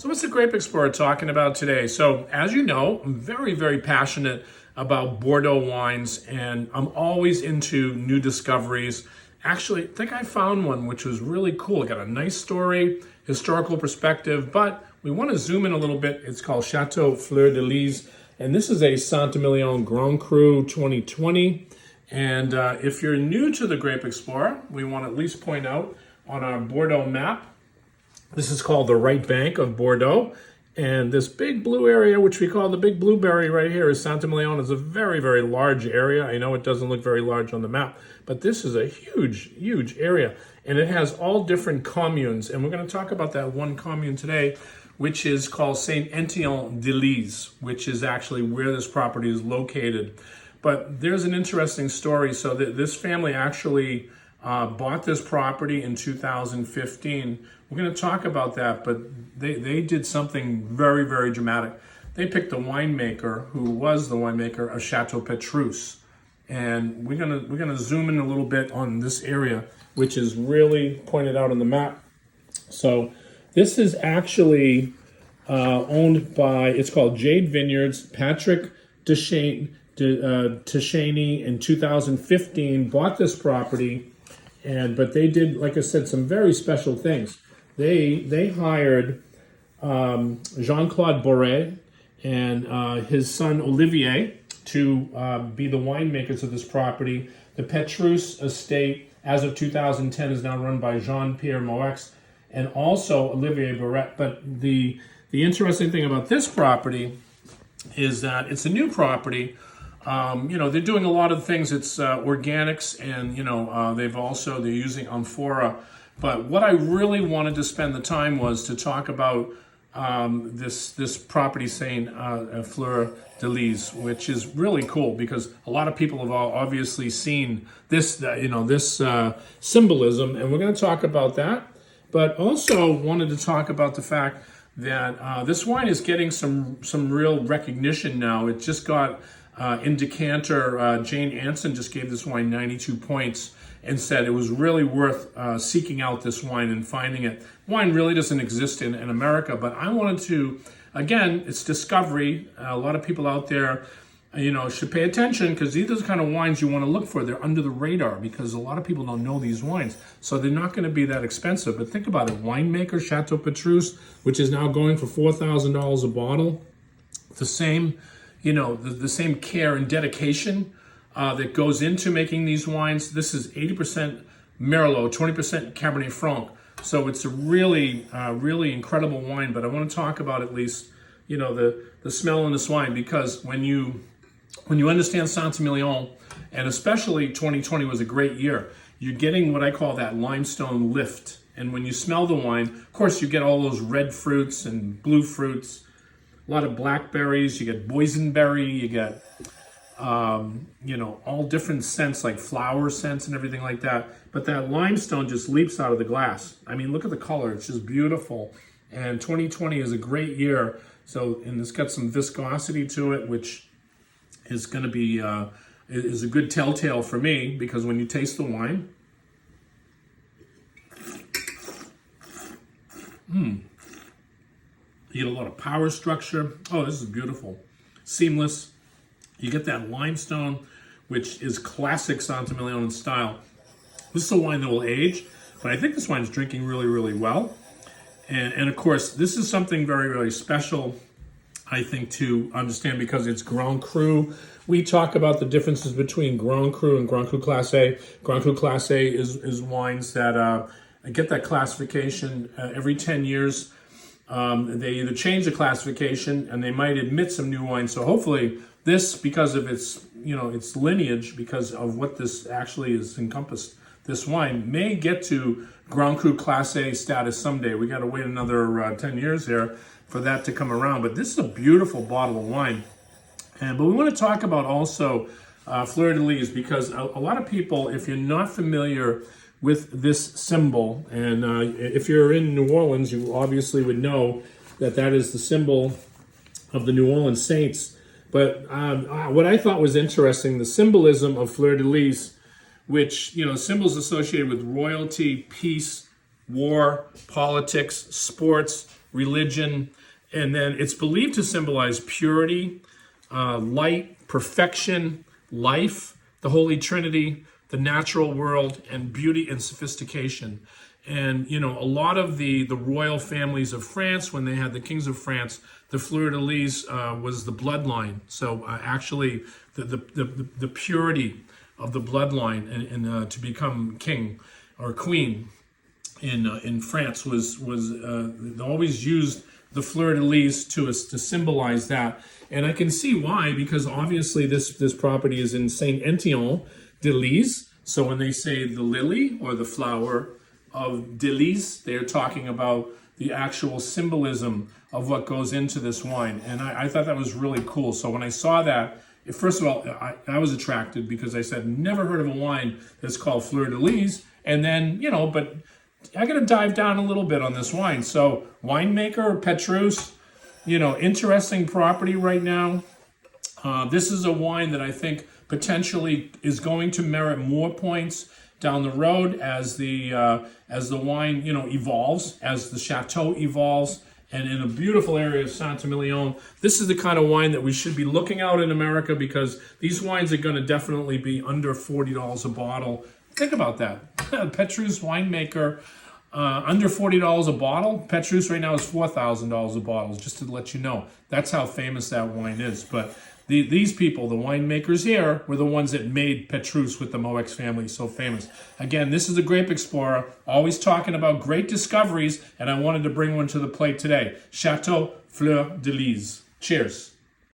So what's the Grape Explorer talking about today? So as you know, I'm very, very passionate about Bordeaux wines, and I'm always into new discoveries. Actually, I think I found one which was really cool. It got a nice story, historical perspective, but we want to zoom in a little bit. It's called Chateau Fleur de Lisse, and this is a Saint-Emilion Grand Cru 2020. And if you're new to the Grape Explorer, we want to at least point out on our Bordeaux map, this is called the right bank of Bordeaux. And this big blue area, which we call the big blueberry right here, is Saint-Emilion. Is a very, very large area. I know it doesn't look very large on the map, but this is a huge, huge area. And it has all different communes. And we're going to talk about that one commune today, which is called Saint-Étienne de Lisse, which is actually where this property is located. But there's an interesting story. So this family actually bought this property in 2015. We're going to talk about that, but they did something very, very dramatic. They picked the winemaker who was the winemaker of Chateau Petrus. And we're gonna zoom in a little bit on this area, which is really pointed out on the map. So this is actually owned by, it's called Jade Vineyards. Patrick Teycheney in 2015 bought this property, but they did, like I said, some very special things. They hired Jean Claude Berrouet and his son Olivier to be the winemakers of this property. The Petrus estate, as of 2010, is now run by Jean-Pierre Moix and also Olivier Berrouet. But the interesting thing about this property is that it's a new property. They're doing a lot of things. It's organics, and they're using amphora. But what I really wanted to spend the time was to talk about this property, Saint Fleur de Lisse, which is really cool because a lot of people have obviously seen this symbolism, and we're going to talk about that. But also wanted to talk about the fact that this wine is getting some real recognition now. It just got in Decanter. Jane Anson just gave this wine 92 points and said it was really worth seeking out this wine and finding it. Wine really doesn't exist in America, but I wanted to, again, it's discovery. A lot of people out there, should pay attention because these are the kind of wines you want to look for. They're under the radar because a lot of people don't know these wines. So they're not going to be that expensive. But think about it, winemaker, Chateau Petrus, which is now going for $4,000 a bottle. The same, the same care and dedication that goes into making these wines. This is 80% Merlot, 20% Cabernet Franc. So it's a really, really incredible wine. But I want to talk about at least, the smell in this wine, because when you understand Saint-Emilion, and especially 2020 was a great year, you're getting what I call that limestone lift. And when you smell the wine, of course, you get all those red fruits and blue fruits, a lot of blackberries, you get boysenberry, you get all different scents like flower scents and everything like that. But that limestone just leaps out of the glass. I mean, look at the color. It's just beautiful. And 2020 is a great year. So, and it's got some viscosity to it, which is going to be, is a good telltale for me, because when you taste the wine, you get a lot of power structure. Oh, this is beautiful. Seamless. You get that limestone, which is classic Saint-Emilion in style. This is a wine that will age, but I think this wine is drinking really, really well. And of course, this is something very, very special, I think, to understand, because it's Grand Cru. We talk about the differences between Grand Cru and Grand Cru Class A. Grand Cru Class A is wines that get that classification every 10 years. They either change the classification and they might admit some new wines. So hopefully this, because of its lineage, because of what this actually is encompassed, this wine may get to Grand Cru Class A status someday. We got to wait another 10 years there for that to come around. But this is a beautiful bottle of wine. But we want to talk about also Fleur de Lisse, because a lot of people, if you're not familiar with this symbol, and if you're in New Orleans, you obviously would know that is the symbol of the New Orleans Saints. But what I thought was interesting, the symbolism of Fleur de Lisse, which, symbols associated with royalty, peace, war, politics, sports, religion. And then it's believed to symbolize purity, light, perfection, life, the Holy Trinity, the natural world, and beauty and sophistication. And, you know, a lot of the royal families of France, when they had the kings of France, the Fleur de Lisse was the bloodline. So actually, the purity of the bloodline and to become king or queen in France was they always used the Fleur de Lisse to symbolize that. And I can see why, because obviously this property is in Saint Étienne de Lisse. So when they say the lily or the flower of de Lisse, they're talking about the actual symbolism of what goes into this wine. And I thought that was really cool. So when I saw that, first of all, I was attracted because I said, never heard of a wine that's called Fleur de Lisse. And then, you know, but I got to dive down a little bit on this wine. So winemaker, Petrus, you know, interesting property right now. This is a wine that I think potentially is going to merit more points down the road as the wine, you know, evolves, as the chateau evolves. And in a beautiful area of Saint-Emilion, this is the kind of wine that we should be looking out in America, because these wines are going to definitely be under $40 a bottle. Think about that. Petrus winemaker, under $40 a bottle. Petrus right now is $4,000 a bottle, just to let you know. That's how famous that wine is. But these people, the winemakers here, were the ones that made Petrus with the Moex family so famous. Again, this is a Grape Explorer, always talking about great discoveries, and I wanted to bring one to the plate today. Chateau Fleur de Lisse. Cheers.